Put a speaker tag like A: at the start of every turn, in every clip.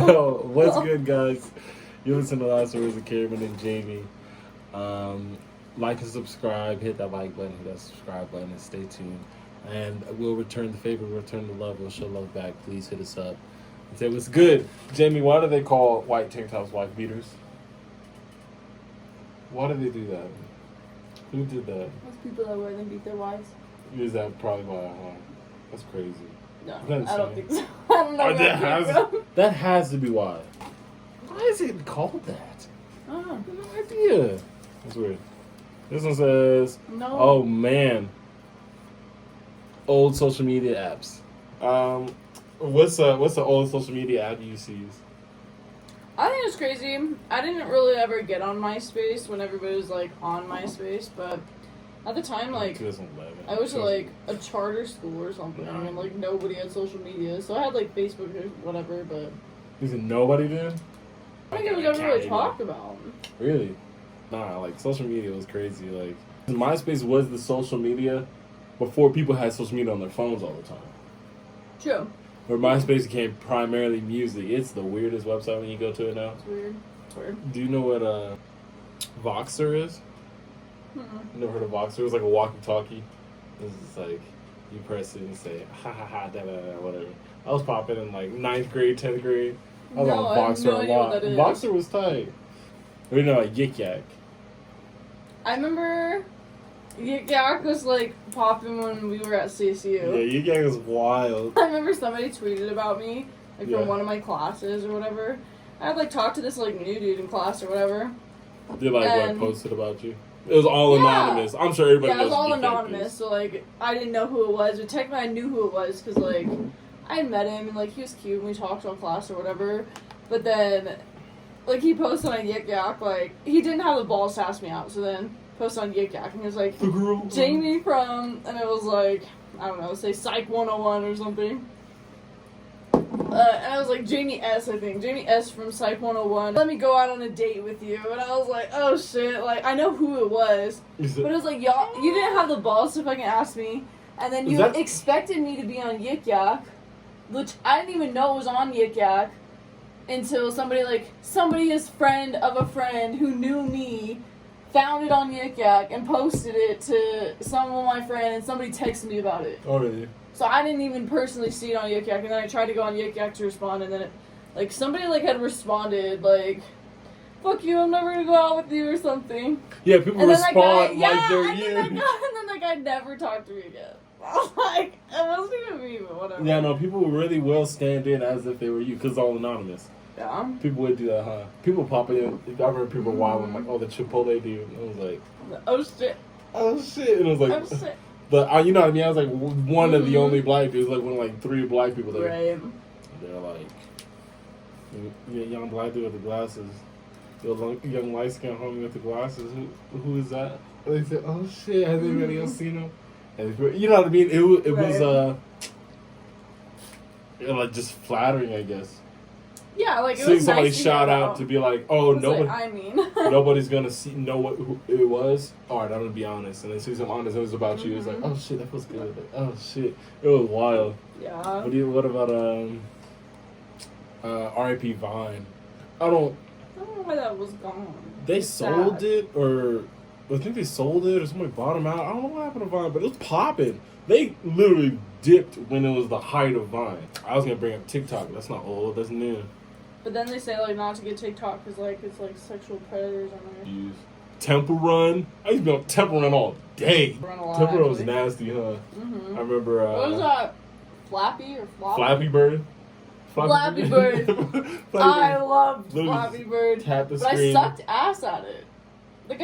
A: Yo, what's good, guys? You listen to Last Words of Cameron and Jamie. Like and subscribe. Hit that like button, hit that subscribe button, and stay tuned. And we'll return the favor, return the love. We'll show love back. Please hit us up and say what's good. Jamie, why do they call white tank tops wife beaters? Why do they do that? Who did that?
B: Most people that wear them beat their wives.
A: Is that probably why? Huh? That's crazy.
B: No,
A: That's
B: I don't
A: insane.
B: think so. I don't know. Where
A: That has to be why. Why is it called that?
B: I don't know.
A: I have no idea. That's weird. This one says,
B: No.
A: "Oh man, old social media apps." What's the old social media app you use?
B: I think it's crazy. I didn't really ever get on MySpace when everybody was like on MySpace, but at the time, like
A: 2011.
B: I was at like a charter school or something, and like nobody had social media, so I had like Facebook or whatever, but
A: Is it nobody then?
B: I don't think it was ever really talked about.
A: Really? Nah, like social media was crazy. Like MySpace was the social media before people had social media on their phones all the time.
B: True.
A: Where MySpace became primarily music. It's the weirdest website when you go to it now.
B: It's weird. It's weird.
A: Do you know what Voxer is?
B: Mm-mm.
A: You never heard of Voxer? It was like a walkie-talkie. It's just like you press it and say ha ha ha da da da whatever. I was popping in like 9th grade, 10th grade. I was
B: No,
A: on
B: I have
A: Voxer
B: no
A: a
B: idea
A: lot.
B: what that is.
A: Voxer was tight. Or you know, like Yik Yak.
B: I remember Yik Yak was like popping when we were at CSU.
A: Yeah, Yik Yak was wild.
B: I remember somebody tweeted about me, like
A: Yeah.
B: from one of my classes or whatever. I had like talked to this like new dude in class or whatever.
A: Did like what
B: And-
A: posted about you? It was all
B: Yeah.
A: anonymous. I'm sure everybody
B: Yeah, it
A: knows
B: was all
A: what Yik Yak
B: anonymous,
A: is.
B: so like I didn't know who it was, but technically I knew who it was because like I had met him and like he was cute and we talked on class or whatever. But then like he posted on Yik Yak, like he didn't have the balls to ask me out, so then posted on Yik Yak and he was like
A: The girl.
B: Jamie from, and it was like I don't know, say Psych 101 or something. And I was like, Jamie S, I think. Jamie S from Psych 101. Let me go out on a date with you. And I was like, oh shit. Like, I know who it was.
A: Is
B: But it was like, y'all, you didn't have the balls to fucking ask me. And then you
A: That's-
B: expected me to be on Yik Yak, which I didn't even know was on Yik Yak until somebody's friend of a friend who knew me found it on Yik Yak and posted it to some of my friends, and somebody texted me about it.
A: Oh really?
B: So I didn't even personally see it on Yik Yak, and then I tried to go on Yik Yak to respond, and then it, like somebody like had responded like, "Fuck you, I'm never gonna go out with you" or something.
A: Yeah, people
B: And then that guy,
A: respond
B: yeah,
A: like they're
B: and then
A: you.
B: that guy, and then that guy never talked to me again. I was like, it wasn't even me, but whatever.
A: Yeah, no, people really will stand in as if they were you because it's all anonymous.
B: Yeah.
A: People would do that, huh? People popping in. I remember people wilding like, "Oh, the Chipotle dude." I was like,
B: Oh shit.
A: "Oh shit!" And it was like,
B: Oh shit.
A: but you know what I mean? I was like one of the
B: Mhm.
A: only black dudes, like one of like 3 black people there.
B: Right.
A: They're like, young black dude with the glasses, young light skinned homie with the glasses. Who is that? And they said, "Oh shit, has anybody else seen him?" And you know what I mean? It was like just flattering, I guess.
B: Yeah, like it
A: Seeing
B: was
A: somebody
B: nice to
A: shout
B: hear
A: out
B: about.
A: to be like, "Oh,
B: It was
A: nobody."
B: like, I mean.
A: Nobody's gonna know who it was. All right, I'm gonna be honest. And then see some honest, it was about you. It's like, oh shit, that feels good. Like, oh shit, it was wild.
B: Yeah.
A: What about R.I.P. Vine?
B: I don't know why that was gone.
A: They
B: It's
A: sold
B: sad.
A: it, or I think they sold it, or somebody bought them out. I don't know what happened to Vine, but it was popping. They literally dipped when it was the height of Vine. I was gonna bring up TikTok. That's not old. That's new.
B: But then they say like not to get TikTok because like it's like sexual predators on there.
A: Use Temple Run. I used to be on Temple Run all day.
B: Run a lot,
A: Temple Run was
B: actually.
A: nasty, huh?
B: Mm-hmm.
A: I remember.
B: What was that? Flappy or Floppy?
A: Flappy Bird.
B: Flappy Bird.
A: Flappy
B: I
A: Bird.
B: loved
A: Literally
B: Flappy Bird,
A: Tap the
B: but I
A: screen.
B: sucked ass at it. Like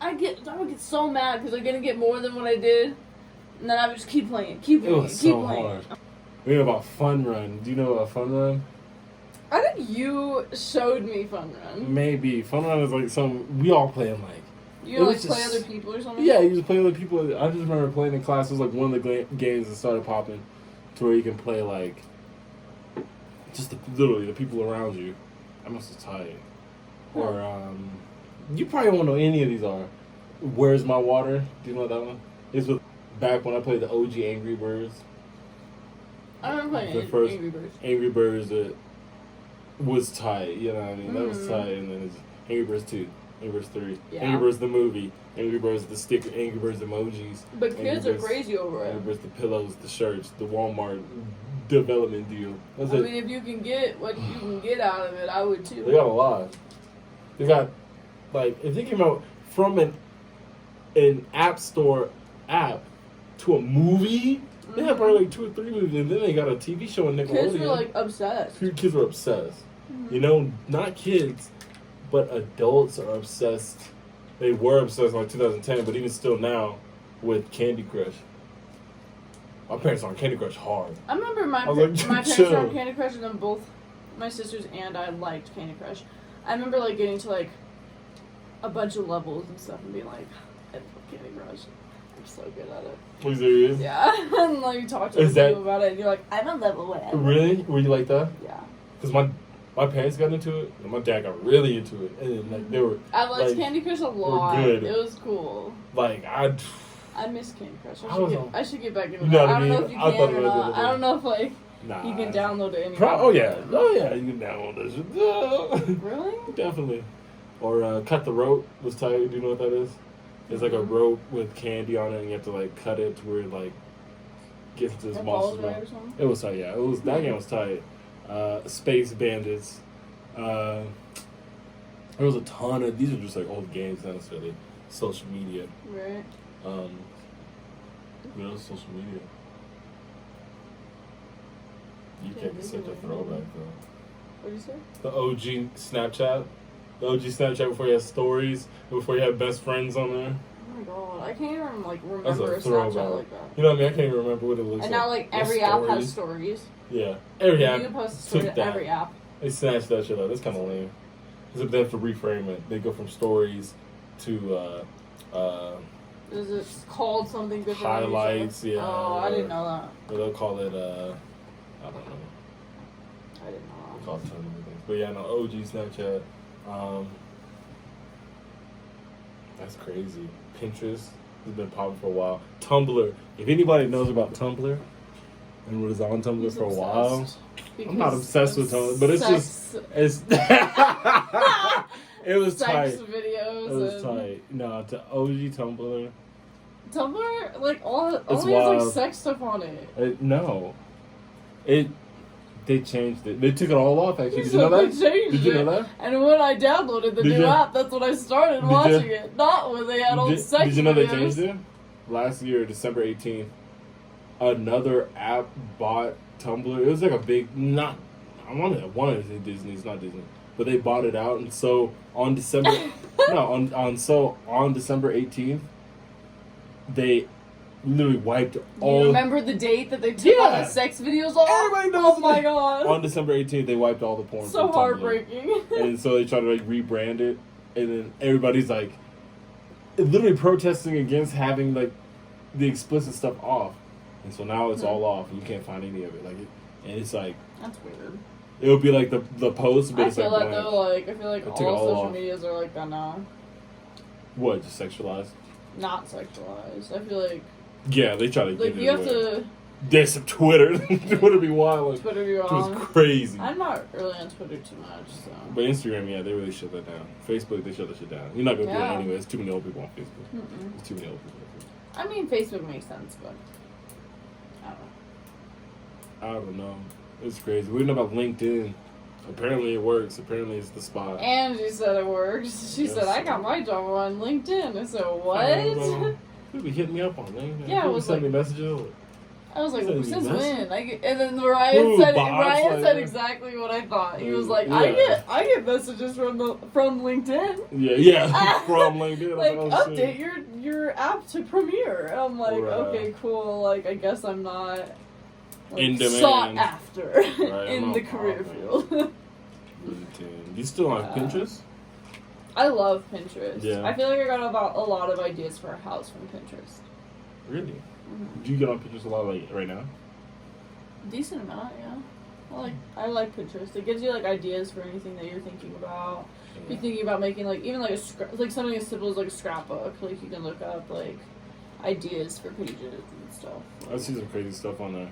B: I would get so mad because I'm gonna get more than what I did, and then I would just keep playing, keep
A: It
B: playing,
A: was
B: keep
A: so
B: playing.
A: hard. We know about Fun Run. Do you know about Fun Run?
B: I think you showed me Fun Run.
A: Maybe. Fun Run is like we all play in like.
B: You
A: It
B: like
A: was
B: play
A: just-
B: other people or something?
A: Yeah, you just play with people. I just remember playing in class. It was like one of the games that started popping to where you can play like just literally the people around you. I must have tired. Or you probably won't know any of these are. Where's My Water? Do you know that one? It's with back when I played the OG Angry Birds.
B: I remember playing
A: The first-
B: Angry Birds.
A: Angry Birds that was tight. You know what I mean? That was tight. And then it's Angry Birds 2, Angry Birds 3,
B: Yeah.
A: Angry Birds the movie, Angry Birds the sticker, Angry Birds emojis.
B: But
A: Angry
B: kids are
A: Birds-
B: crazy over
A: Angry
B: it.
A: Birds the pillows, the shirts, the Walmart development deal. That's
B: I
A: it.
B: mean, if you can get what you can get out of it, I would too.
A: They got a lot. They got, like, if you came out from an app store app to a movie, they had probably like 2 or 3 movies, and then they got a TV show on Nickelodeon.
B: Kids were like obsessed.
A: Kids were obsessed. You know, not kids, but adults are obsessed. They were obsessed in like 2010, but even still now with Candy Crush. My parents are on Candy Crush hard.
B: I remember my
A: I was like,
B: my parents
A: chill.
B: were on Candy Crush, and then both my sisters and I liked Candy Crush. I remember like getting to like a bunch of levels and stuff and being like, I love Candy Crush. I'm so good at it.
A: Are you serious?
B: Yeah, and like you talk to
A: Is
B: other
A: that-
B: people about it, and you're like, I'm a level one.
A: Really? Were you like that?
B: Yeah.
A: Because my parents got into it, and my dad got really into it, and like they were
B: I liked
A: like,
B: Candy Crush a lot.
A: good.
B: It was cool.
A: like
B: I miss Candy Crush.
A: I
B: I should get back into
A: You know
B: that.
A: what
B: I
A: I
B: don't know
A: mean?
B: if you
A: I
B: can
A: thought
B: or
A: about
B: not.
A: it.
B: I don't know if like
A: nah.
B: you can download it anymore.
A: Oh yeah, you can download that shit.
B: Really?
A: Definitely. Or Cut the Rope was tight. Do you know what that is? It's like a rope with candy on it, and you have to like cut it to where it like gets into this
B: Or
A: monster's
B: Balls Right
A: mouth.
B: or something?
A: It was tight. Yeah, it was that game was tight. Space Bandits. There was a ton of these are just like old games, not necessarily social media.
B: Right.
A: What else social media? You
B: Yeah,
A: can't be
B: these
A: such
B: are
A: a
B: like-
A: throwback though.
B: What'd you say?
A: The OG Snapchat. The OG Snapchat before you had stories, before you had best friends on there.
B: Oh my god, I can't even like
A: That's
B: remember
A: a
B: a Snapchat
A: throwback.
B: like that.
A: You know what I mean? I can't even remember what it looks
B: And
A: like.
B: now like
A: There's
B: every app has
A: stories.
B: stories.
A: Yeah, every
B: You
A: app
B: can post a story
A: took
B: to
A: that.
B: every app.
A: They snatched that shit up. That's kind of lame. Because they have to reframe it. They go from stories to
B: Is it called something different? on each
A: highlights.
B: other?
A: Yeah.
B: Oh, I didn't know that.
A: Or they'll call it I don't know.
B: I didn't know
A: They call it so many things. But yeah, no, OG Snapchat. That's crazy. Pinterest has been popping for a while. Tumblr. If anybody knows about Tumblr and was on
B: that.
A: Tumblr
B: He's
A: for a while,
B: obsessed.
A: I'm not obsessed with Tumblr, but it's just it's. It was
B: sex
A: tight.
B: videos.
A: It was
B: and
A: tight. No, to OG Tumblr.
B: Tumblr, like only has
A: wild.
B: like sex stuff on it.
A: No, they changed it. They took it all off. Actually, did you
B: So
A: know
B: they
A: that?
B: changed
A: Did you
B: it.
A: know that?
B: And when I downloaded the
A: Did
B: new
A: you?
B: app, that's when I started
A: Did
B: watching
A: you?
B: it. Not when they had old sex
A: Did you know
B: videos.
A: they changed it? Last year, December 18th, another app bought Tumblr. It was like a big, I wanted to say Disney, it's not Disney. But they bought it out, and so on December, on December 18th, they literally wiped
B: You
A: all.
B: remember the date that they took all
A: Yeah.
B: the sex videos off?
A: Everybody knows
B: Oh my
A: that.
B: god.
A: On December 18th, they wiped all the porn.
B: So
A: from Tumblr.
B: heartbreaking.
A: And so they tried to like rebrand it, and then everybody's like, literally protesting against having like the explicit stuff off, and so now it's all off, and you can't find any of it. Like, and it's like
B: That's weird.
A: it would be like the post, but
B: I
A: it's
B: feel
A: like
B: like
A: blank.
B: though, like I feel like
A: They
B: all
A: took it all
B: social
A: off.
B: medias are like that now.
A: What, just sexualized?
B: Not sexualized. I feel like
A: Yeah, they try to
B: like
A: get
B: you
A: it
B: have
A: away.
B: to
A: There's some Twitter. Twitter be wild.
B: Twitter be
A: It was
B: wrong.
A: crazy.
B: I'm not really on Twitter too much, so.
A: But Instagram, yeah, they really shut that down. Facebook, they shut that shit down. You're not gonna do it
B: Yeah.
A: anyway. There's too many old people on Facebook.
B: Mm-mm.
A: There's too many old people on Facebook.
B: I mean, Facebook makes sense, but I don't know.
A: I don't know. It's crazy. We didn't know about LinkedIn. Apparently it works. Apparently it's the spot.
B: Angie said it works. She
A: Yes.
B: said I got my job on LinkedIn. I said
A: I
B: what?
A: don't know. People be hitting me up on LinkedIn.
B: Yeah, it
A: People
B: was
A: send
B: like-
A: me messages.
B: I was like,
A: Send me
B: since
A: messages.
B: when? And then Ryan
A: Ooh,
B: said
A: bots
B: Ryan
A: like
B: said
A: that.
B: exactly what I thought. He was
A: Ooh,
B: like,
A: yeah.
B: I get messages from LinkedIn.
A: Yeah, from LinkedIn.
B: Like,
A: I was like, oh,
B: update
A: shit.
B: your app to Premiere. And I'm like,
A: Right.
B: okay, cool. Like, I guess I'm not like,
A: In demand.
B: sought after
A: Right,
B: in
A: I'm
B: the
A: not
B: career
A: popping.
B: field.
A: LinkedIn. You still on
B: Yeah.
A: Pinterest?
B: I love Pinterest.
A: Yeah.
B: I feel like I got about a lot of ideas for a house from Pinterest.
A: Really?
B: Mhm.
A: Do you get on Pinterest a lot like right now?
B: Decent amount, yeah. I like Pinterest. It gives you like ideas for anything that you're thinking about. If you're thinking about making like even like like something as simple as like a scrapbook, like you can look up like ideas for pages and stuff.
A: I see some crazy stuff on there.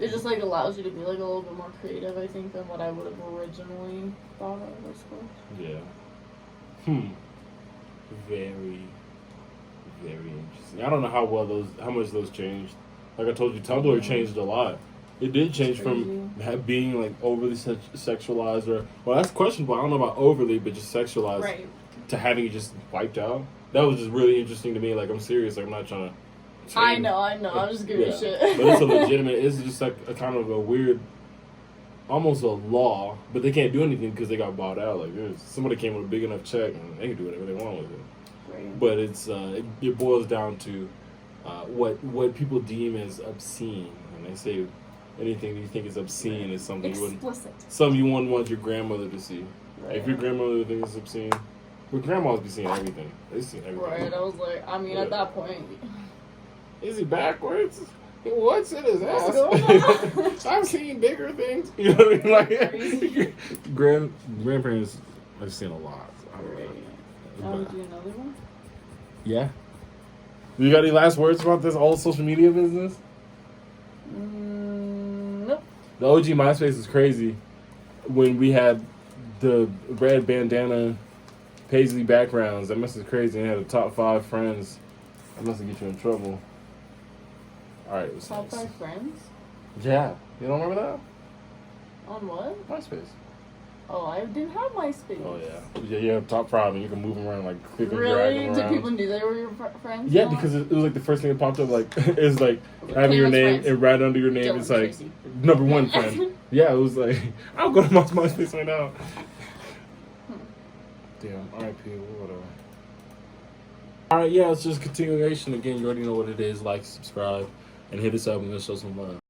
B: It just like allows you to be like a little bit more creative, I think, than what I would have originally thought of, I suppose.
A: Yeah. Very, very interesting. I don't know how much those changed. Like I told you, Tumblr changed a lot. It did change from being like overly sexualized, or well, that's questionable. I don't know about overly, but just sexualized,
B: Right.
A: to having it just wiped out. That was just really interesting to me. Like I'm serious. Like I'm not trying to.
B: I know. I'm just giving a shit.
A: But it's a legitimate. It's just like a kind of a weird, almost a law, but they can't do anything because they got bought out. Like somebody came with a big enough check and they can do whatever they want with it.
B: Right.
A: But it's it boils down to what people deem as obscene, and they say anything you think is obscene is something you wouldn't want your grandmother to see.
B: Right.
A: If your grandmother thinks it's obscene, well, grandmas be seeing everything. They see everything.
B: Right. I was like, I mean, at that point.
A: Is he backwards? What's in his ass? I've seen bigger things. You know what I mean? Like grandparents, I've seen a lot.
B: Right. Would you another one?
A: Yeah. You got any last words about this whole social media business?
B: Nope.
A: The OG MySpace is crazy. When we had the red bandana paisley backgrounds, that must have been crazy. And had the top 5 friends. That must have get you in trouble. All right, it was
B: Top
A: nice.
B: 5 friends?
A: Yeah, you don't remember that?
B: On what?
A: MySpace.
B: Oh, I didn't have MySpace.
A: Oh yeah, you have top 5 and you can move them around like click and drag
B: Really?
A: them
B: Did
A: around.
B: people knew they were your friends?
A: Yeah,
B: now?
A: because it was like the first thing that popped up. Like it's like having your
B: Famous
A: name
B: friends.
A: and right under your name,
B: Dylan
A: it's like
B: Tracy.
A: number 1 friend. Yeah, it was like I'll go to my MySpace right now. Damn, R.I.P. Whatever. All right, yeah, it's just continuation. Again, you already know what it is. Like, subscribe, and hit us up. We're gonna show some love.